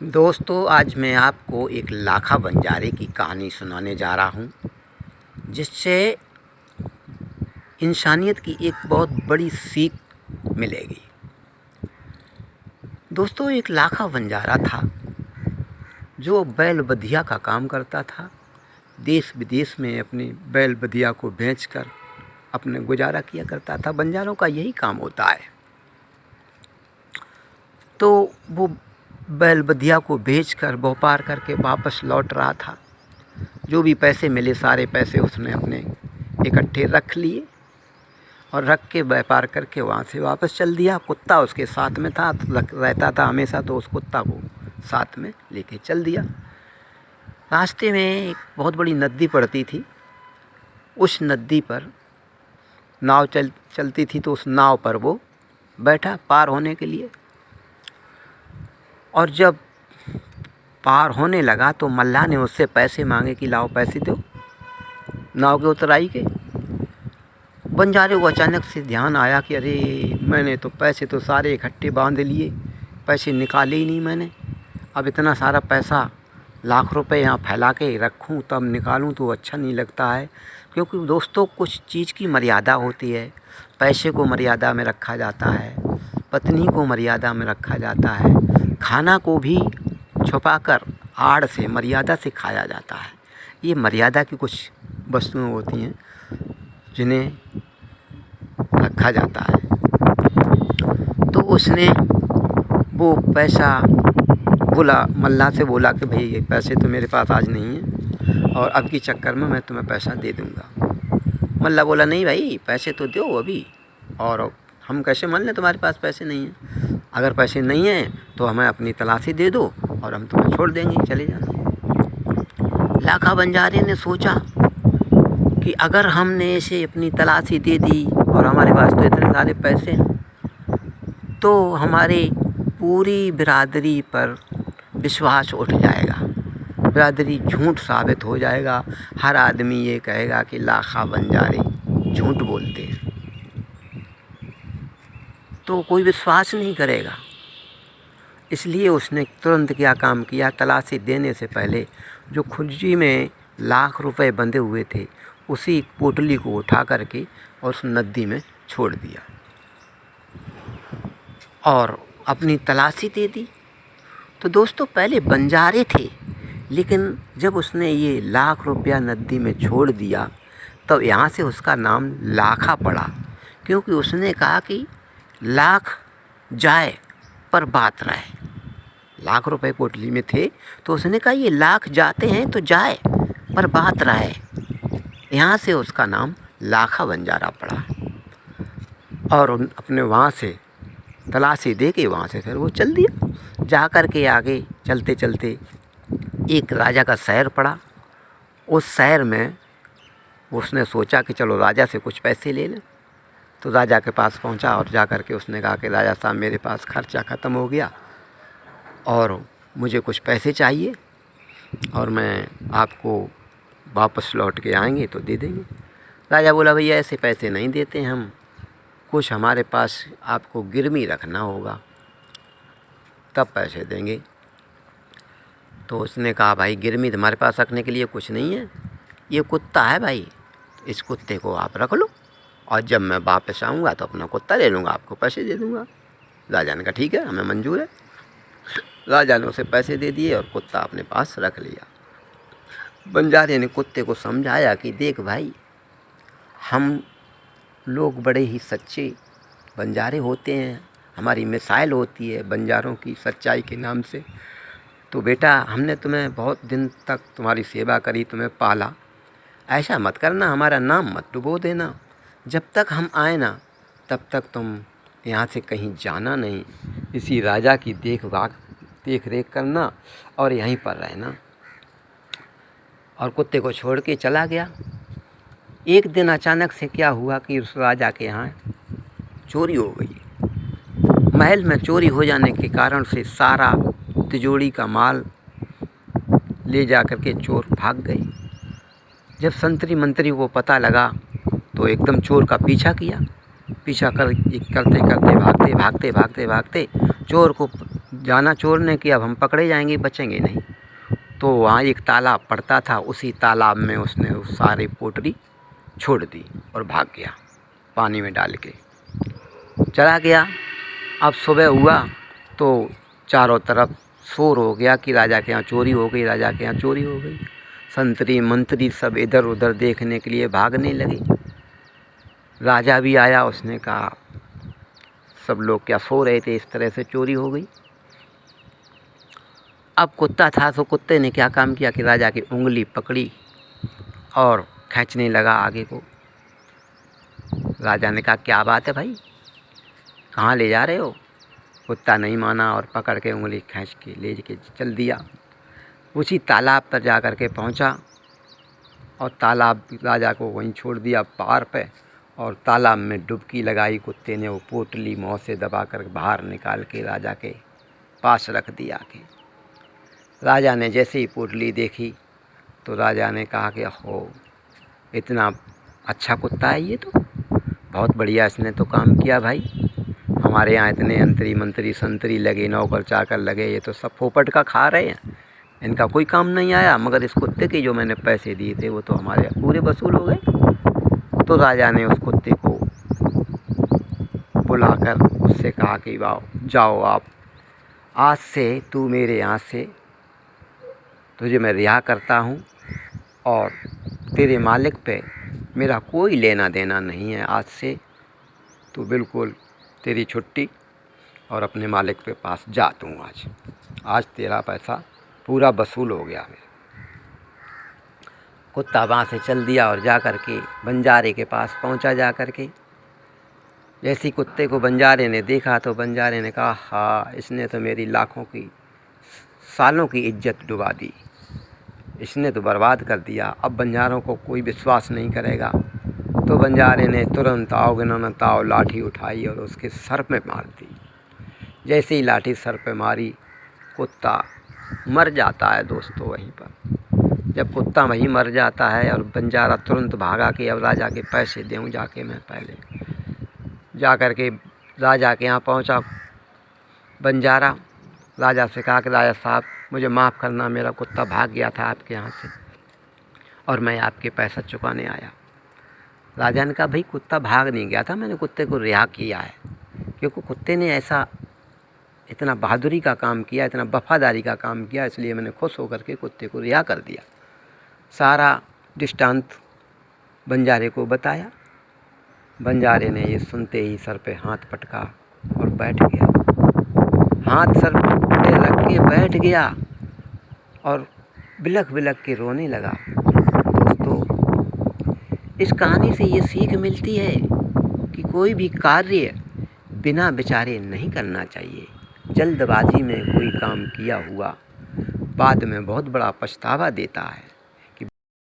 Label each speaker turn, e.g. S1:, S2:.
S1: दोस्तों, आज मैं आपको एक लाखा बंजारे की कहानी सुनाने जा रहा हूँ, जिससे इंसानियत की एक बहुत बड़ी सीख मिलेगी। दोस्तों, एक लाखा बंजारा था जो बैल बधिया का काम करता था। देश विदेश में अपनी बैल बधिया को बेचकर अपने गुजारा किया करता था। बंजारों का यही काम होता है। तो वो बैल बधिया को बेचकर व्यापार करके वापस लौट रहा था। जो भी पैसे मिले सारे पैसे उसने अपने इकट्ठे रख लिए और रख के व्यापार करके वहाँ से वापस चल दिया। कुत्ता उसके साथ में था, रहता था हमेशा, तो उस कुत्ता को साथ में लेके चल दिया। रास्ते में एक बहुत बड़ी नदी पड़ती थी। उस नदी पर नाव चलती थी, तो उस नाव पर वो बैठा पार होने के लिए। और जब पार होने लगा तो मल्लाह ने उससे पैसे मांगे कि लाओ पैसे दो नाव के उतराई के। बंजारे को अचानक से ध्यान आया कि अरे, मैंने तो पैसे तो सारे इकट्ठे बांध लिए, पैसे निकाले ही नहीं मैंने। अब इतना सारा पैसा लाख रुपए यहाँ फैला के रखूँ तब निकालूँ तो अच्छा नहीं लगता है। क्योंकि दोस्तों, कुछ चीज़ की मर्यादा होती है। पैसे को मर्यादा में रखा जाता है, पत्नी को मर्यादा में रखा जाता है, खाना को भी छुपाकर आड़ से मर्यादा से खाया जाता है। ये मर्यादा की कुछ वस्तुएं होती हैं जिन्हें रखा जाता है। तो उसने वो पैसा मल्लाह से बोला कि भाई ये पैसे तो मेरे पास आज नहीं हैं और अब की चक्कर में मैं तुम्हें पैसा दे दूँगा। मल्लाह बोला, नहीं भाई, पैसे तो दो अभी, और हम कैसे मान लें तुम्हारे पास पैसे नहीं हैं। अगर पैसे नहीं हैं तो हमें अपनी तलाशी दे दो और हम तुम्हें छोड़ देंगे, चले जाना। लाखा बंजारे ने सोचा कि अगर हमने इसे अपनी तलाशी दे दी और हमारे पास तो इतने सारे पैसे हैं, तो हमारी पूरी बिरादरी पर विश्वास उठ जाएगा, बिरादरी झूठ साबित हो जाएगा। हर आदमी ये कहेगा कि लाखा बंजारे झूठ बोलते हैं, तो कोई विश्वास नहीं करेगा। इसलिए उसने तुरंत क्या काम किया, तलाशी देने से पहले जो खुर्जी में लाख रुपए बंधे हुए थे उसी पोटली को उठा करके और उस नदी में छोड़ दिया और अपनी तलाशी दे दी। तो दोस्तों, पहले बंजारे थे, लेकिन जब उसने ये लाख रुपया नदी में छोड़ दिया तब यहाँ से उसका नाम लाखा पड़ा। क्योंकि उसने कहा कि लाख जाए पर बात रहे। लाख रुपए पोटली में थे तो उसने कहा ये लाख जाते हैं तो जाए पर बात रहे। यहाँ से उसका नाम लाखा बंजारा पड़ा। और अपने वहाँ से तलाशी दे के वहाँ से फिर वो चल दिया। जा कर के आगे चलते चलते एक राजा का शहर पड़ा। उस शहर में उसने सोचा कि चलो राजा से कुछ पैसे ले लें। तो राजा के पास पहुंचा और जा कर के उसने कहा कि राजा साहब, मेरे पास खर्चा ख़त्म हो गया और मुझे कुछ पैसे चाहिए और मैं आपको वापस लौट के आएंगे तो दे देंगे। राजा बोला, भैया ऐसे पैसे नहीं देते हम, कुछ हमारे पास आपको गिरवी रखना होगा तब पैसे देंगे। तो उसने कहा, भाई गिरवी तुम्हारे पास रखने के लिए कुछ नहीं है, ये कुत्ता है भाई, इस कुत्ते को आप रख लो और जब मैं वापस आऊँगा तो अपना कुत्ता ले लूँगा, आपको पैसे दे दूँगा। राजा ने कहा, ठीक है, हमें मंजूर है। राजा ने उसे पैसे दे दिए और कुत्ता अपने पास रख लिया। बंजारे ने कुत्ते को समझाया कि देख भाई, हम लोग बड़े ही सच्चे बंजारे होते हैं, हमारी मिसाइल होती है बंजारों की सच्चाई के नाम से। तो बेटा, हमने तुम्हें बहुत दिन तक तुम्हारी सेवा करी, तुम्हें पाला, ऐसा मत करना, हमारा नाम मत डुबो देना। जब तक हम आए ना तब तक तुम यहाँ से कहीं जाना नहीं, इसी राजा की देख रेख करना और यहीं पर रहना। और कुत्ते को छोड़ के चला गया। एक दिन अचानक से क्या हुआ कि उस राजा के यहाँ चोरी हो गई। महल में चोरी हो जाने के कारण से सारा तिजोरी का माल ले जा कर के चोर भाग गए। जब संतरी मंत्री को पता लगा तो एकदम चोर का पीछा किया। करते करते भागते चोर को जाना चोरने कि अब हम पकड़े जाएंगे, बचेंगे नहीं। तो वहाँ एक तालाब पड़ता था, उसी तालाब में उसने उस सारी पोटली छोड़ दी और भाग गया, पानी में डाल के चला गया। अब सुबह हुआ तो चारों तरफ शोर हो गया कि राजा के यहाँ चोरी हो गई, राजा के यहाँ चोरी हो गई। संतरी मंत्री सब इधर उधर देखने के लिए भागने लगे। राजा भी आया, उसने कहा सब लोग क्या सो रहे थे, इस तरह से चोरी हो गई। अब कुत्ता था तो कुत्ते ने क्या काम किया कि राजा की उंगली पकड़ी और खींचने लगा आगे को। राजा ने कहा क्या बात है भाई, कहाँ ले जा रहे हो? कुत्ता नहीं माना और पकड़ के उंगली खींच के ले के चल दिया। उसी तालाब पर जा कर के पहुँचा और तालाब राजा को वहीं छोड़ दिया पार पे, और तालाब में डुबकी लगाई। कुत्ते ने वो पोटली मुँह से दबा कर बाहर निकाल के राजा के पास रख दिया। के राजा ने जैसे ही पोटली देखी तो राजा ने कहा कि हो, इतना अच्छा कुत्ता है ये, तो बहुत बढ़िया इसने तो काम किया भाई। हमारे यहाँ इतने अंतरी मंत्री संतरी लगे, नौकर चाकर लगे, ये तो सब फोपट का खा रहे हैं, इनका कोई काम नहीं आया। मगर इस कुत्ते के जो मैंने पैसे दिए थे वो तो हमारे पूरे वसूल हो गए। तो राजा ने उस कुत्ते को बुलाकर उससे कहा कि जाओ आप, आज से तू मेरे यहाँ से, तुझे मैं रिहा करता हूँ और तेरे मालिक पे मेरा कोई लेना देना नहीं है। आज से तू बिल्कुल तेरी छुट्टी, और अपने मालिक के पास जा तू। आज तेरा पैसा पूरा वसूल हो गया। मेरा कुत्ता वहाँ से चल दिया और जा कर के बंजारे के पास पहुँचा। जा कर के जैसे कुत्ते को बंजारे ने देखा तो बंजारे ने कहा हाँ, इसने तो मेरी लाखों की सालों की इज्जत डुबा दी, इसने तो बर्बाद कर दिया। अब बंजारों को कोई विश्वास नहीं करेगा। तो बंजारे ने तुरंत आओ गिनौना ताव लाठी उठाई और उसके सर में मार दी। जैसे ही लाठी सर पे मारी, कुत्ता मर जाता है दोस्तों वहीं पर। जब कुत्ता वहीं मर जाता है और बंजारा तुरंत भागा कि अब राजा के पैसे दूँ जाके मैं। पहले जा कर के राजा के यहाँ पहुँचा बंजारा। राजा से कहा कि राजा साहब मुझे माफ़ करना, मेरा कुत्ता भाग गया था आपके यहाँ से और मैं आपके पैसा चुकाने आया। राजा ने कहा भाई कुत्ता भाग नहीं गया था, मैंने कुत्ते को रिहा किया है, क्योंकि कुत्ते ने ऐसा इतना बहादुरी का काम किया, इतना वफादारी का काम किया, इसलिए मैंने खुश होकर के कुत्ते को रिहा कर दिया। सारा दृष्टांत बंजारे को बताया। बंजारे ने ये सुनते ही सर पे हाथ पटका और बैठ गया। हाथ सर पे रख के बैठ गया और बिलख बिलख के रोने लगा। दोस्तों, इस कहानी से ये सीख मिलती है कि कोई भी कार्य बिना विचारे नहीं करना चाहिए। जल्दबाजी में कोई काम किया हुआ बाद में बहुत बड़ा पछतावा देता है।